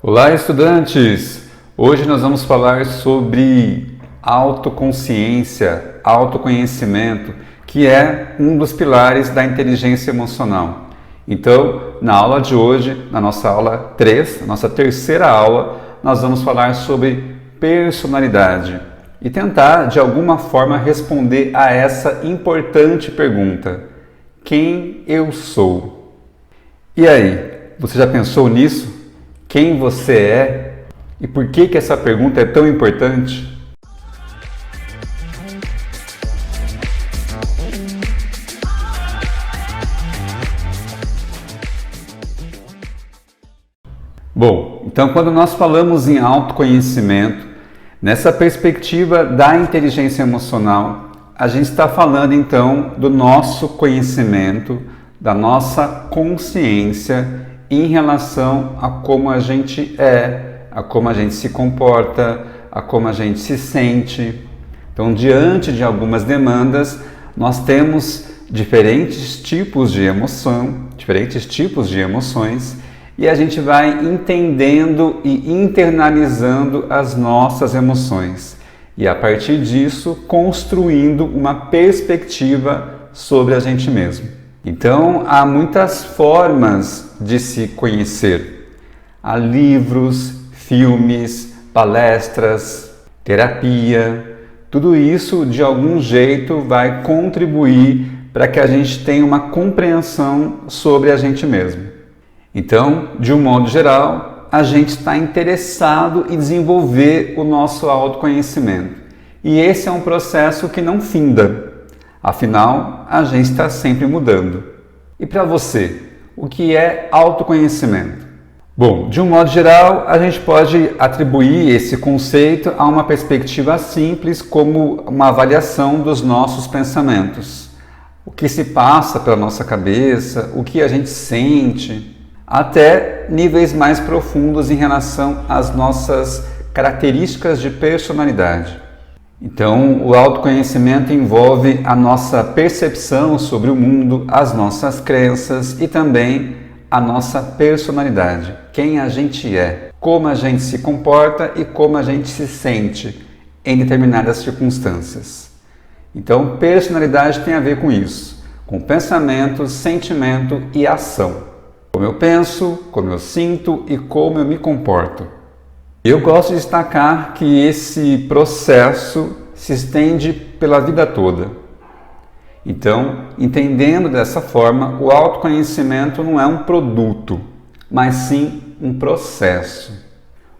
Olá, estudantes! Hoje nós vamos falar sobre autoconsciência, autoconhecimento, que é um dos pilares da inteligência emocional. Então, na aula de hoje, na nossa aula 3, nossa terceira aula, nós vamos falar sobre personalidade e tentar, de alguma forma, responder a essa importante pergunta: quem eu sou? E aí, você já pensou nisso? Quem você é? E por que essa pergunta é tão importante? Bom, então quando nós falamos em autoconhecimento, nessa perspectiva da inteligência emocional, a gente está falando então do nosso conhecimento, da nossa consciência em relação a como a gente é, a como a gente se comporta, a como a gente se sente. Então, diante de algumas demandas, nós temos diferentes tipos de emoção, diferentes tipos de emoções, e a gente vai entendendo e internalizando as nossas emoções. E a partir disso, construindo uma perspectiva sobre a gente mesmo. Então, há muitas formas de se conhecer. Há livros, filmes, palestras, terapia. Tudo isso, de algum jeito, vai contribuir para que a gente tenha uma compreensão sobre a gente mesmo. Então, de um modo geral, a gente está interessado em desenvolver o nosso autoconhecimento. E esse é um processo que não finda. Afinal, a gente está sempre mudando. E para você, o que é autoconhecimento? Bom, de um modo geral, a gente pode atribuir esse conceito a uma perspectiva simples como uma avaliação dos nossos pensamentos. O que se passa pela nossa cabeça, o que a gente sente, até níveis mais profundos em relação às nossas características de personalidade. Então, o autoconhecimento envolve a nossa percepção sobre o mundo, as nossas crenças e também a nossa personalidade. Quem a gente é, como a gente se comporta e como a gente se sente em determinadas circunstâncias. Então, personalidade tem a ver com isso, com pensamento, sentimento e ação. Como eu penso, como eu sinto e como eu me comporto. Eu gosto de destacar que esse processo se estende pela vida toda. Então, entendendo dessa forma, o autoconhecimento não é um produto, mas sim um processo.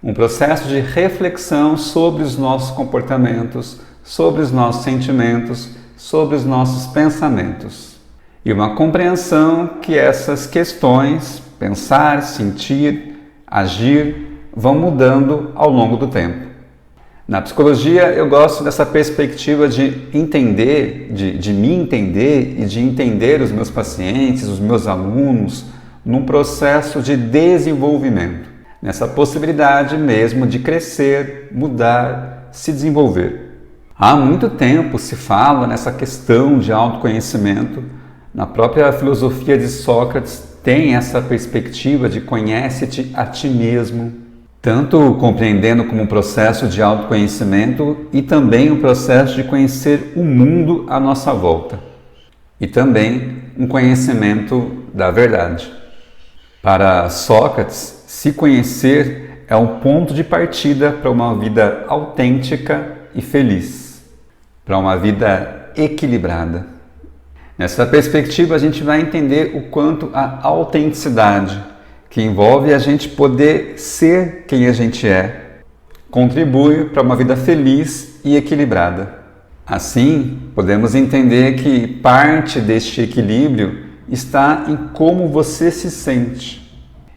Um processo de reflexão sobre os nossos comportamentos, sobre os nossos sentimentos, sobre os nossos pensamentos. E uma compreensão que essas questões, pensar, sentir, agir, vão mudando ao longo do tempo. Na psicologia, eu gosto dessa perspectiva de entender, de me entender e de entender os meus pacientes, os meus alunos, num processo de desenvolvimento, nessa possibilidade mesmo de crescer, mudar, se desenvolver. Há muito tempo se fala nessa questão de autoconhecimento. Na própria filosofia de Sócrates tem essa perspectiva de conhece-te a ti mesmo, tanto compreendendo como um processo de autoconhecimento e também um processo de conhecer o mundo à nossa volta. E também um conhecimento da verdade. Para Sócrates, se conhecer é um ponto de partida para uma vida autêntica e feliz, para uma vida equilibrada. Nessa perspectiva, a gente vai entender o quanto a autenticidade, que envolve a gente poder ser quem a gente é, contribui para uma vida feliz e equilibrada. Assim, podemos entender que parte deste equilíbrio está em como você se sente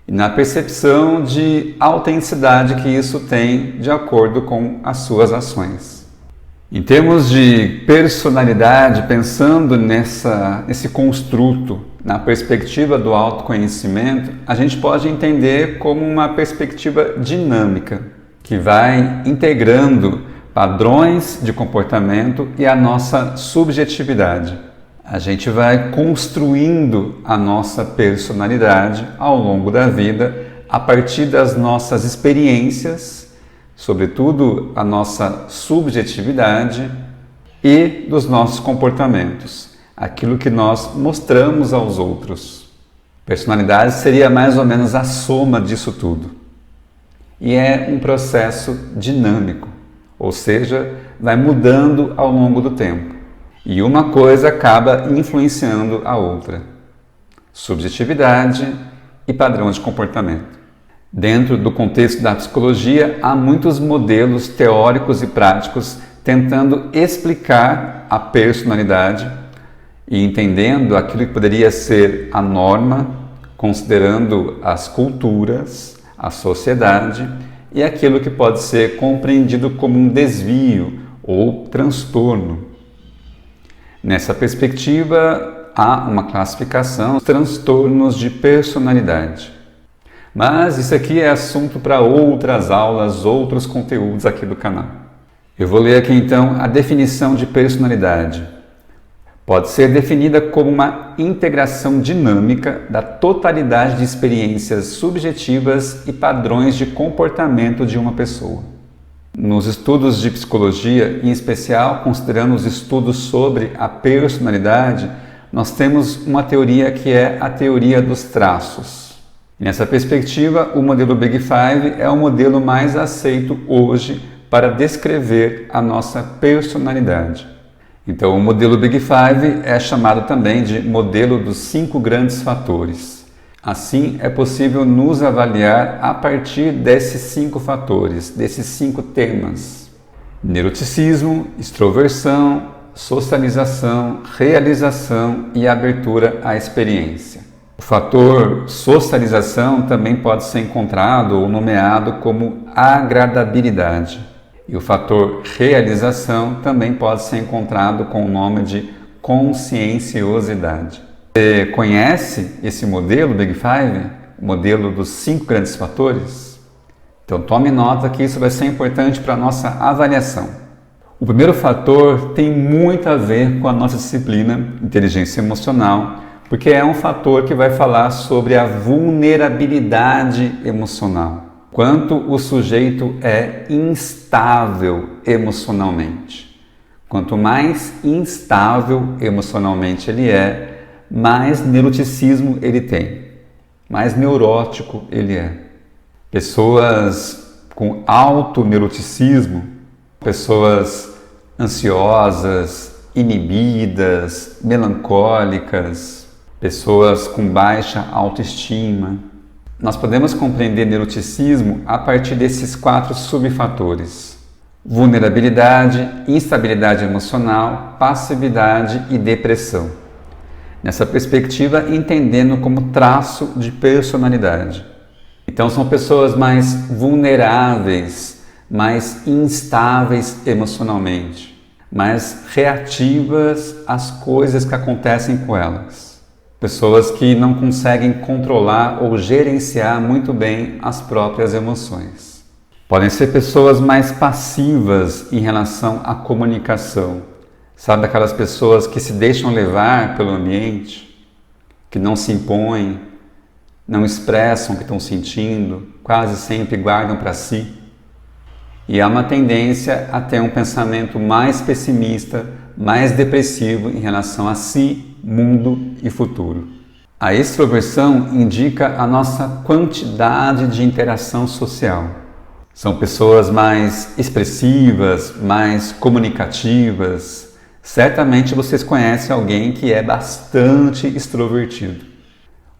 e na percepção de autenticidade que isso tem de acordo com as suas ações. Em termos de personalidade, pensando nesse construto, na perspectiva do autoconhecimento, a gente pode entender como uma perspectiva dinâmica, que vai integrando padrões de comportamento e a nossa subjetividade. A gente vai construindo a nossa personalidade ao longo da vida a partir das nossas experiências, sobretudo a nossa subjetividade e dos nossos comportamentos, aquilo que nós mostramos aos outros. Personalidade seria mais ou menos a soma disso tudo. E é um processo dinâmico, ou seja, vai mudando ao longo do tempo. E uma coisa acaba influenciando a outra. Subjetividade e padrão de comportamento. Dentro do contexto da psicologia, há muitos modelos teóricos e práticos tentando explicar a personalidade e entendendo aquilo que poderia ser a norma, considerando as culturas, a sociedade e aquilo que pode ser compreendido como um desvio ou transtorno. Nessa perspectiva, há uma classificação de transtornos de personalidade. Mas isso aqui é assunto para outras aulas, outros conteúdos aqui do canal. Eu vou ler aqui então a definição de personalidade. Pode ser definida como uma integração dinâmica da totalidade de experiências subjetivas e padrões de comportamento de uma pessoa. Nos estudos de psicologia, em especial considerando os estudos sobre a personalidade, nós temos uma teoria que é a teoria dos traços. Nessa perspectiva, o modelo Big Five é o modelo mais aceito hoje para descrever a nossa personalidade. Então, o modelo Big Five é chamado também de modelo dos 5 grandes fatores. Assim, é possível nos avaliar a partir desses 5 fatores, desses 5 temas: neuroticismo, extroversão, socialização, realização e abertura à experiência. O fator socialização também pode ser encontrado ou nomeado como agradabilidade. E o fator realização também pode ser encontrado com o nome de conscienciosidade. Você conhece esse modelo Big Five? O modelo dos 5 grandes fatores? Então tome nota que isso vai ser importante para a nossa avaliação. O primeiro fator tem muito a ver com a nossa disciplina, inteligência emocional, porque é um fator que vai falar sobre a vulnerabilidade emocional. Quanto o sujeito é instável emocionalmente. Quanto mais instável emocionalmente ele é, mais neuroticismo ele tem, mais neurótico ele é. Pessoas com alto neuroticismo, pessoas ansiosas, inibidas, melancólicas, pessoas com baixa autoestima. Nós podemos compreender neuroticismo a partir desses 4 subfatores: vulnerabilidade, instabilidade emocional, passividade e depressão. Nessa perspectiva, entendendo como traço de personalidade. Então, são pessoas mais vulneráveis, mais instáveis emocionalmente, mais reativas às coisas que acontecem com elas. Pessoas que não conseguem controlar ou gerenciar muito bem as próprias emoções. Podem ser pessoas mais passivas em relação à comunicação. Sabe, aquelas pessoas que se deixam levar pelo ambiente, que não se impõem, não expressam o que estão sentindo, quase sempre guardam para si. E há uma tendência a ter um pensamento mais pessimista, mais depressivo em relação a si, mundo e futuro. A extroversão indica a nossa quantidade de interação social. São pessoas mais expressivas, mais comunicativas. Certamente vocês conhecem alguém que é bastante extrovertido.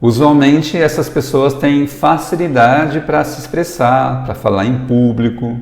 Usualmente essas pessoas têm facilidade para se expressar, para falar em público,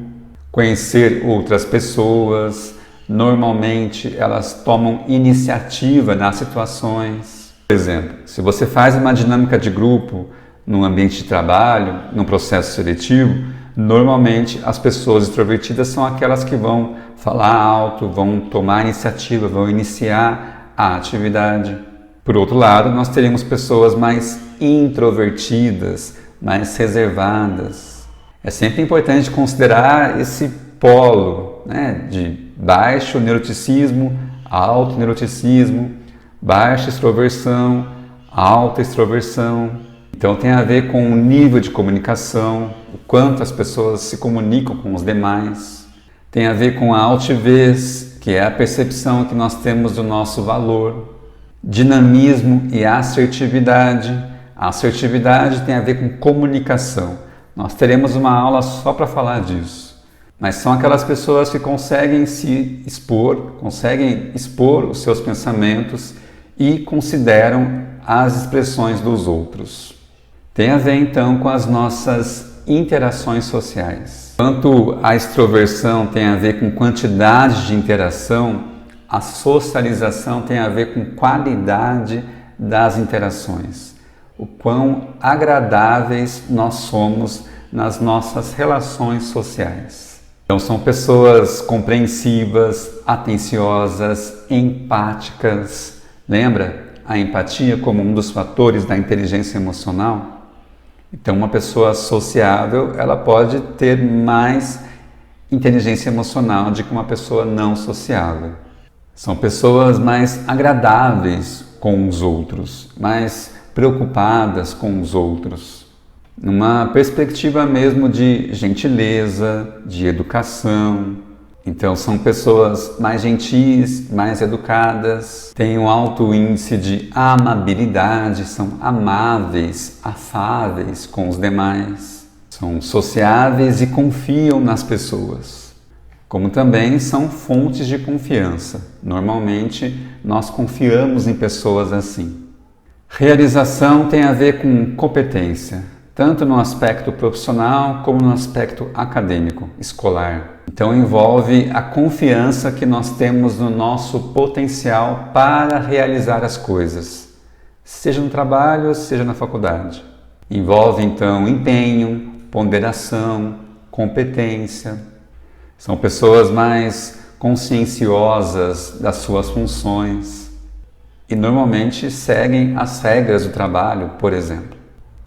conhecer outras pessoas. Normalmente elas tomam iniciativa nas situações. Por exemplo, se você faz uma dinâmica de grupo num ambiente de trabalho, num processo seletivo, normalmente as pessoas extrovertidas são aquelas que vão falar alto, vão tomar iniciativa, vão iniciar a atividade. Por outro lado, nós teremos pessoas mais introvertidas, mais reservadas. É sempre importante considerar esse polo, de baixo neuroticismo, alto neuroticismo, baixa extroversão, alta extroversão. Então tem a ver com o nível de comunicação, o quanto as pessoas se comunicam com os demais. Tem a ver com a altivez, que é a percepção que nós temos do nosso valor. Dinamismo e assertividade. A assertividade tem a ver com comunicação. Nós teremos uma aula só para falar disso. Mas são aquelas pessoas que conseguem se expor, conseguem expor os seus pensamentos e consideram as expressões dos outros. Tem a ver então com as nossas interações sociais. Enquanto a extroversão tem a ver com quantidade de interação, a socialização tem a ver com qualidade das interações. O quão agradáveis nós somos nas nossas relações sociais. Então são pessoas compreensivas, atenciosas, empáticas. Lembra a empatia como um dos fatores da inteligência emocional? Então uma pessoa sociável, ela pode ter mais inteligência emocional do que uma pessoa não sociável. São pessoas mais agradáveis com os outros, mais preocupadas com os outros, numa perspectiva mesmo de gentileza, de educação. Então são pessoas mais gentis, mais educadas, têm um alto índice de amabilidade, são amáveis, afáveis com os demais, são sociáveis e confiam nas pessoas, como também são fontes de confiança. Normalmente nós confiamos em pessoas assim. Realização tem a ver com competência, tanto no aspecto profissional como no aspecto acadêmico, escolar. Então envolve a confiança que nós temos no nosso potencial para realizar as coisas, seja no trabalho, seja na faculdade. Envolve então empenho, ponderação, competência. São pessoas mais conscienciosas das suas funções e normalmente seguem as regras do trabalho, por exemplo.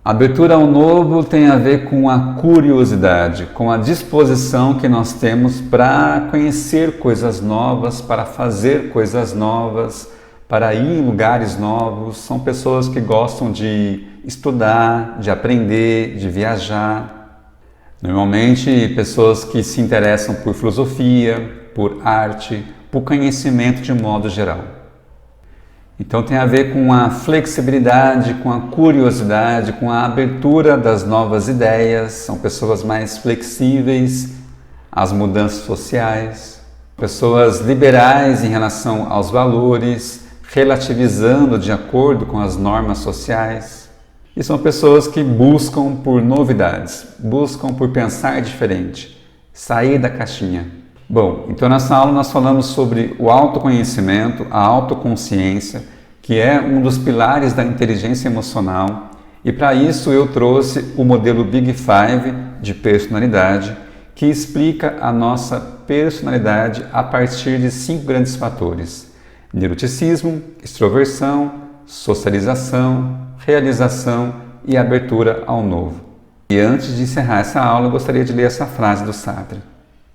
A abertura ao novo tem a ver com a curiosidade, com a disposição que nós temos para conhecer coisas novas, para fazer coisas novas, para ir em lugares novos. São pessoas que gostam de estudar, de aprender, de viajar. Normalmente pessoas que se interessam por filosofia, por arte, por conhecimento de modo geral. Então tem a ver com a flexibilidade, com a curiosidade, com a abertura das novas ideias. São pessoas mais flexíveis às mudanças sociais, pessoas liberais em relação aos valores, relativizando de acordo com as normas sociais. E são pessoas que buscam por novidades, buscam por pensar diferente, sair da caixinha. Bom, então nessa aula nós falamos sobre o autoconhecimento, a autoconsciência, que é um dos pilares da inteligência emocional, e para isso eu trouxe o modelo Big Five de personalidade, que explica a nossa personalidade a partir de 5 grandes fatores: neuroticismo, extroversão, socialização, realização e abertura ao novo. E antes de encerrar essa aula, eu gostaria de ler essa frase do Sartre.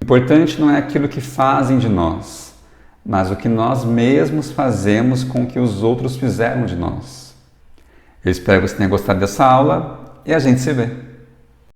O importante não é aquilo que fazem de nós, mas o que nós mesmos fazemos com o que os outros fizeram de nós. Eu espero que você tenha gostado dessa aula e a gente se vê.